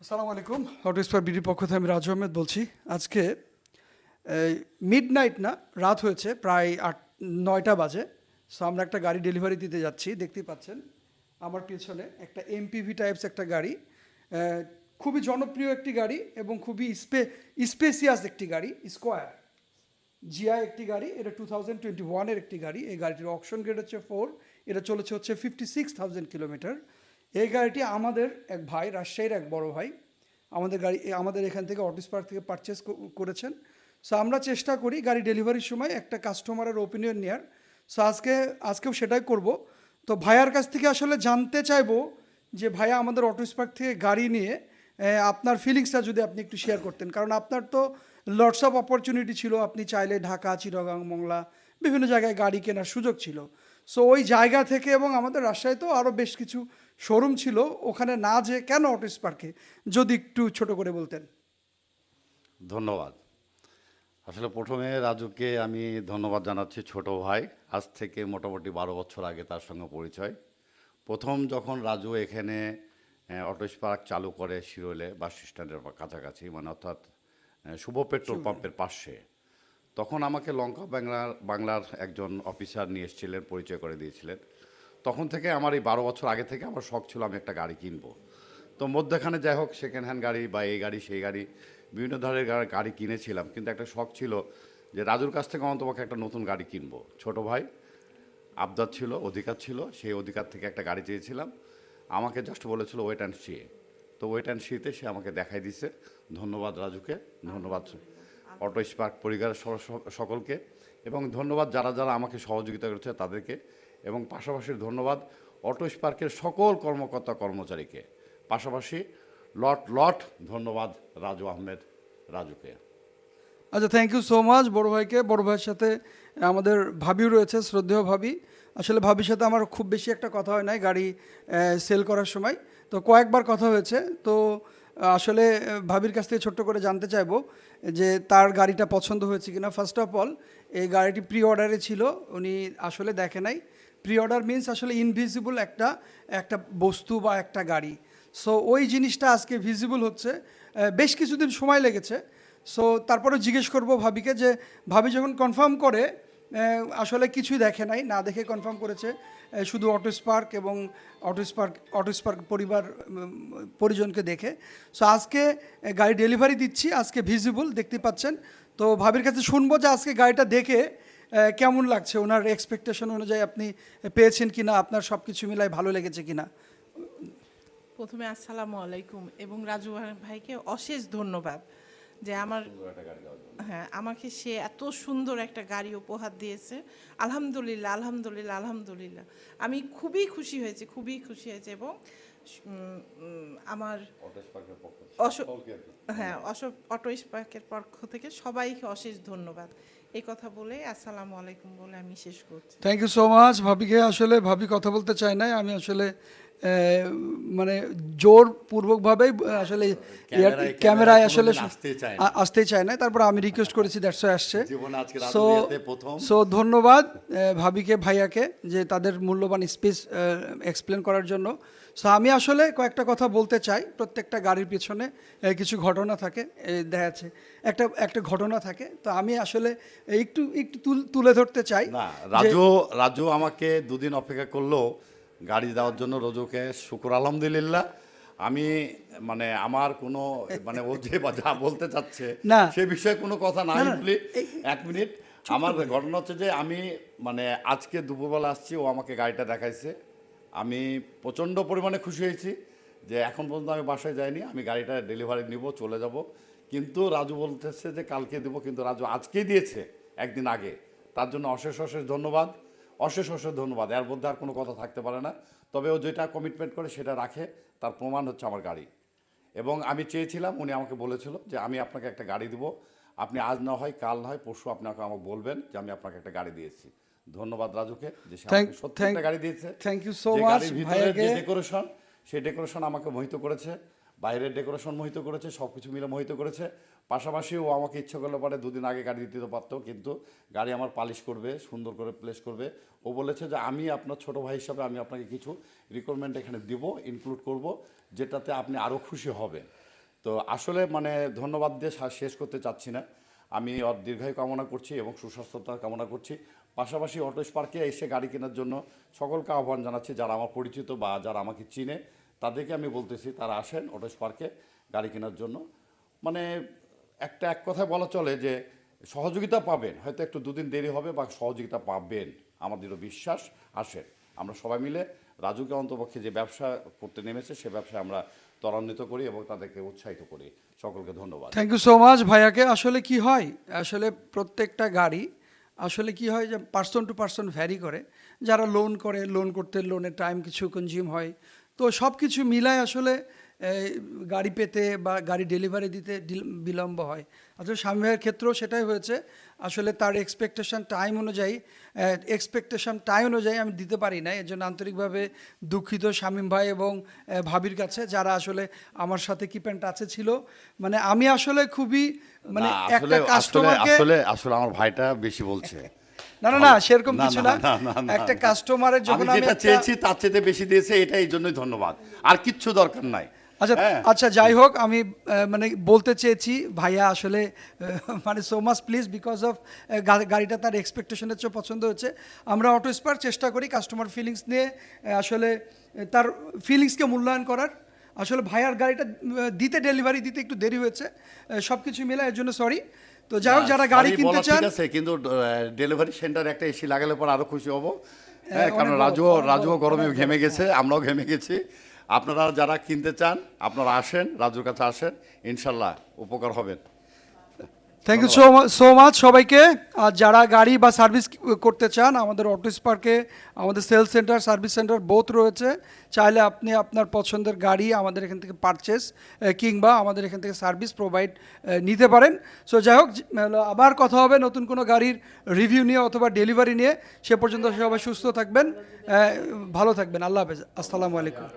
আসসালামু আলাইকুম। Auto spare বিডির পক্ষ থেকে আমি রাজু আহমেদ বলছি। আজকে মিড নাইট না, রাত হয়েছে প্রায় 9টা বাজে। সো আমরা একটা গাড়ি ডেলিভারি দিতে যাচ্ছি। দেখতেই পাচ্ছেন আমার পিছনে একটা এমপিভি টাইপস একটা গাড়ি। খুবই জনপ্রিয় একটি গাড়ি এবং খুবই স্পেসিয়াস একটি গাড়ি, স্কোয়ার জিআই একটি গাড়ি। এটা 2021-এর একটি গাড়ি। এই গাড়িটির অকশন গ্রেড হচ্ছে 4। এটা চলেছে হচ্ছে 56,000 কিলোমিটার। এই গাড়িটি আমাদের এক ভাই, রাজশাহীর এক বড় ভাই, আমাদের এখান থেকে অটো স্পার্ক থেকে পারচেস করেছেন। সো আমরা চেষ্টা করি গাড়ি ডেলিভারির সময় একটা কাস্টমারের ওপিনিয়ন নেওয়ার। সো আজকেও সেটাই করব। তো ভাইয়ার কাছ থেকে আসলে জানতে চাইবো যে ভাইয়া আমাদের অটো স্পার্ক থেকে গাড়ি নিয়ে আপনার ফিলিংসটা যদি আপনি একটু শেয়ার করতেন, কারণ আপনার তো লটস অফ অপরচুনিটি ছিল। আপনি চাইলে ঢাকা, চিটাগাং, মংলা বিভিন্ন জায়গায় গাড়ি কেনার সুযোগ ছিল। সো ওই জায়গা থেকে এবং আমাদের রাজশাহীতেও আরও বেশ কিছু শোরুম ছিল, ওখানে না যে কেন অটো স্পার্কে, যদি একটু ছোট করে বলতেন। ধন্যবাদ। আসলে প্রথমে রাজুকে আমি ধন্যবাদ জানাচ্ছি, ছোট ভাই। আজ থেকে মোটামুটি 12 বছর আগে তার সঙ্গে পরিচয়। প্রথম যখন রাজু এখানে অটো স্পার্ক চালু করে শিরোলে বাস স্ট্যান্ডের কাছাকাছি, মানে অর্থাৎ শুভ পেট্রোল পাম্পের পাশে, তখন আমাকে লঙ্কা বাংলার একজন অফিসার নিয়ে এসেছিলেন, পরিচয় করে দিয়েছিলেন। তখন থেকে আমার এই 12 বছর আগে থেকে আমার শখ ছিল আমি একটা গাড়ি কিনবো। তো মধ্যখানে যাই হোক সেকেন্ড হ্যান্ড গাড়ি বা এই গাড়ি সেই গাড়ি বিভিন্ন ধরনের গাড়ি কিনেছিলাম, কিন্তু একটা শখ ছিল যে রাজুর কাছ থেকে অন্তপক্ষে একটা নতুন গাড়ি কিনবো। ছোট ভাই আবদার ছিল, অধিকার ছিল, সেই অধিকার থেকে একটা গাড়ি চেয়েছিলাম। আমাকে জাস্ট বলেছিল ওয়েট অ্যান্ড সি। তো ওয়েট অ্যান্ড সিতে সে আমাকে দেখাই দিছে। ধন্যবাদ রাজুকে, ধন্যবাদ অটো স্পার্ক পরিবারের সকলকে, এবং ধন্যবাদ যারা যারা আমাকে সহযোগিতা করেছে তাদেরকে, এবং পাশাপাশি ধন্যবাদ অটো স্পার্কের সকল কর্মকর্তা কর্মচারীকে। পাশাপাশি লট লট ধন্যবাদ রাজুকে। আচ্ছা, থ্যাংক ইউ সো মাচ বড় ভাইকে। বড় ভাইয়ের সাথে আমাদের ভাবিও রয়েছে, শ্রদ্ধেয় ভাবি। আসলে ভাবির সাথে আমার খুব বেশি একটা কথা হয় নাই গাড়ি সেল করার সময়, তো কয়েকবার কথা হয়েছে। তো আসলে ভাবির কাছ থেকে ছোট্ট করে জানতে চাইবো যে তার গাড়িটা পছন্দ হয়েছে কিনা। ফার্স্ট অফ অল, এই গাড়িটি প্রি অর্ডারে ছিল, উনি আসলে দেখে নাই। প্রি অর্ডার মিনস আসলে ইনভিজিবল একটা একটা বস্তু বা একটা গাড়ি। সো ওই জিনিসটা আজকে ভিজিবল হচ্ছে। বেশ কিছুদিন সময় লেগেছে। সো তারপরে জিজ্ঞেস করব ভাবিকে যে ভাবি যখন কনফার্ম করে আসলে কিছুই দেখে নাই, না দেখে কনফার্ম করেছে শুধু অটো স্পার্ক এবং অটো স্পার্ক পরিজনকে দেখে। সো আজকে গাড়ি ডেলিভারি দিচ্ছি, আজকে ভিজিবল দেখতে পাচ্ছেন। তো ভাবির কাছে শুনবো যে আজকে গাড়িটা দেখে কেমন লাগছে, ওনার এক্সপেকটেশন অনুযায়ী আপনি পেয়েছেন কিনা, আপনার সব কিছু মিলাই ভালো লেগেছে কিনা। প্রথমে আসসালামু আলাইকুম, এবং রাজু ভাইকে অশেষ ধন্যবাদ যে আমাকে সে এত সুন্দর একটা গাড়ি উপহার দিয়েছে। আলহামদুলিল্লাহ, আলহামদুলিল্লাহ, আলহামদুলিল্লাহ। আমি খুবই খুশি হয়েছি, খুবই খুশি হয়েছে। এবং আমার অটো স্পার্কের পক্ষ থেকে সবাইকে অশেষ ধন্যবাদ। এই কথা বলে আসসালামু আলাইকুম বলে আমি শেষ করছি। থ্যাংক ইউ সো মাচ ভাবিকে। আসলে ভাবি কথা বলতে চায় নাই, আমি আসলে মানে জোরপূর্বকভাবেই আসলে ক্যামেরায় আসলে আসতেই চায় না। তারপর আমি রিকোয়েস্ট করেছি, দ্যাটস ওয়াই আসছে। সো সো ধন্যবাদ ভাবিকে, ভাইয়াকে, যে তাদের মূল্যবান স্পেস এক্সপ্লেন করার জন্য। সো আমি আসলে কয়েকটা কথা বলতে চাই। প্রত্যেকটা গাড়ির পিছনে কিছু ঘটনা থাকে, দেখা যাচ্ছে একটা ঘটনা থাকে। তো আমি আসলে একটু একটু তুলে ধরতে চাই। না, রাজু আমাকে দুদিন অপেক্ষা করলো গাড়ি দেওয়ার জন্য। রোজুকে শুকর আলহামদুলিল্লাহ। আমি মানে আমার কোনো মানে ও যে যা বলতে চাচ্ছে না, সে বিষয়ে কোনো কথা না না, বলি। এক মিনিট, আমার ঘটনা হচ্ছে যে আমি মানে আজকে দুপুরবেলা আসছি, ও আমাকে গাড়িটা দেখাইছে। আমি প্রচণ্ড পরিমাণে খুশি হয়েছি যে এখন পর্যন্ত আমি বাসায় যাইনি, আমি গাড়িটা ডেলিভারি নিব, চলে যাব। কিন্তু রাজু বলতেছে যে কালকে দেবো, কিন্তু রাজু আজকেই দিয়েছে, একদিন আগে। তার জন্য অশেষ অশেষ ধন্যবাদ, অশেষ অশেষ ধন্যবাদ। এর মধ্যে আর কোনো কথা থাকতে পারে না। তবে ও যেটা কমিটমেন্ট করে সেটা রাখে, তার প্রমাণ হচ্ছে আমার গাড়ি। এবং আমি চেয়েছিলাম, উনি আমাকে বলেছিল যে আমি আপনাকে একটা গাড়ি দেবো, আপনি আজ না হয় কাল না হয় পরশু আপনাকে আমাকে বলবেন যে আমি আপনাকে একটা গাড়ি দিয়েছি। ধন্যবাদ রাজুকে যে সে আমাকে সত্যি একটা গাড়ি দিয়েছে। থ্যাংক ইউ সো যে মাচ গাড়ির ভিতরে যে ডেকোরেশন, সেই ডেকোরেশন আমাকে মোহিত করেছে, বাইরের ডেকোরেশন মোহিত করেছে, সব কিছু মিলে মোহিত করেছে। পাশাপাশি ও আমাকে ইচ্ছে করলে পরে দুদিন আগে গাড়ি দিতে পারতো, কিন্তু গাড়ি আমার পালিশ করবে, সুন্দর করে প্লেস করবে। ও বলেছে যে আমি আপনার ছোট ভাই হিসাবে আমি আপনাকে কিছু রিকোয়ারমেন্ট এখানে দিব, ইনক্লুড করব, যেটাতে আপনি আরও খুশি হবেন। তো আসলে মানে ধন্যবাদ দিয়ে শেষ করতে চাচ্ছি না। আমি ওর দীর্ঘায়ু কামনা করছি এবং সুস্বাস্থ্যতা কামনা করছি। পাশাপাশি অটো স্পার্কে এসে গাড়ি কেনার জন্য সকলকে আহ্বান জানাচ্ছি, যারা আমার পরিচিত বা যারা আমাকে চিনে তাদেরকে আমি বলতেছি তারা আসেন অটো স্পার্কে গাড়ি কেনার জন্য। মানে এক কথায় বলা চলে যে সহযোগিতা পাবেন, হয়তো একটু দুদিন দেরি হবে বা সহযোগিতা পাবেন, আমাদেরও বিশ্বাস। আসেন, আমরা সবাই মিলে রাজুকে অন্তপক্ষে যে ব্যবসা করতে নেমেছে সে ব্যবসায় আমরা ত্বরান্বিত করি এবং তাদেরকে উৎসাহিত করি। সকলকে ধন্যবাদ। থ্যাংক ইউ সো মাচ ভাইয়াকে। আসলে কি হয়, আসলে প্রত্যেকটা গাড়ি আসলে কি হয় যে পার্সন টু পার্সন ভ্যারি করে। যারা লোন করে, লোন করতে লোনের টাইম কিছু কনজিউম হয়, তো সব কিছু মিলায় আসলে গাড়ি পেতে বা গাড়ি ডেলিভারি দিতে বিলম্ব হয়। আসলে স্বামী ভাইয়ের ক্ষেত্রেও সেটাই হয়েছে। আসলে তার এক্সপেকটেশন টাইম অনুযায়ী আমি দিতে পারি না, এর জন্য আন্তরিকভাবে দুঃখিত শামীম ভাই এবং ভাবির কাছে, যারা আসলে আমার সাথে কিপ অ্যান্ড টাচে ছিল। মানে আমি আসলে খুবই মানে না, একটা আসলে কাস্টমারকে আসলে আসলে আমার ভাইটা বেশি বলছে। না সেরকম না, কিছু না, না। না, না, একটা না। কাস্টমারের আমি যখন আমি যেটা একটা- চেয়েছি তার চেয়ে বেশি দিয়েছে, এটা এই জন্যই ধন্যবাদ, আর কিচ্ছু দরকার নাই। আচ্ছা হ্যাঁ। আচ্ছা, যাই হোক, আমি মানে বলতে চেয়েছি ভাইয়া আসলে মানে so much please because of গাড়িটা তার এক্সপেকটেশনের চেয়ে পছন্দ হচ্ছে। আমরা অটো স্পার চেষ্টা করি কাস্টমার ফিলিংস নিয়ে আসলে তার ফিলিংসকে মূল্যায়ন করার। আসলে ভাইয়ার গাড়িটা ডেলিভারি দিতে একটু দেরি হয়েছে, সব কিছু মিলে, এর জন্য সরি। তো যাই হোক, যারা গাড়ি Sorry কিনতে বলা চান, ঠিক আছে, কিন্তু ডেলিভারি সেন্টার একটা এসি লাগালে পর আরো খুশি হব। হ্যাঁ, অনেক কারণ বড়, রাজুও গরমে অনেক ঘেমে বড়। গেছে, আমরাও ঘেমে গেছি। আপনারা যারা কিনতে চান আপনারা আসেন, রাজুর কাছে আসেন, ইনশাল্লাহ উপকার হবেন। থ্যাংক ইউ সো মাচ সবাইকে। আর যারা গাড়ি বা সার্ভিস করতে চান, আমাদের অটো স্পার্কে আমাদের sales center, service center both রয়েছে। চাইলে আপনি আপনার পছন্দের গাড়ি আমাদের এখান থেকে পারচেস কিংবা আমাদের এখান থেকে সার্ভিস প্রোভাইড নিতে পারেন। সো যাই হোক, আবার কথা হবে নতুন কোনো গাড়ির রিভিউ নিয়ে অথবা ডেলিভারি নিয়ে। সে পর্যন্ত সবাই সুস্থ থাকবেন, ভালো থাকবেন। আল্লাহ হাফেজ, আসসালামু আলাইকুম।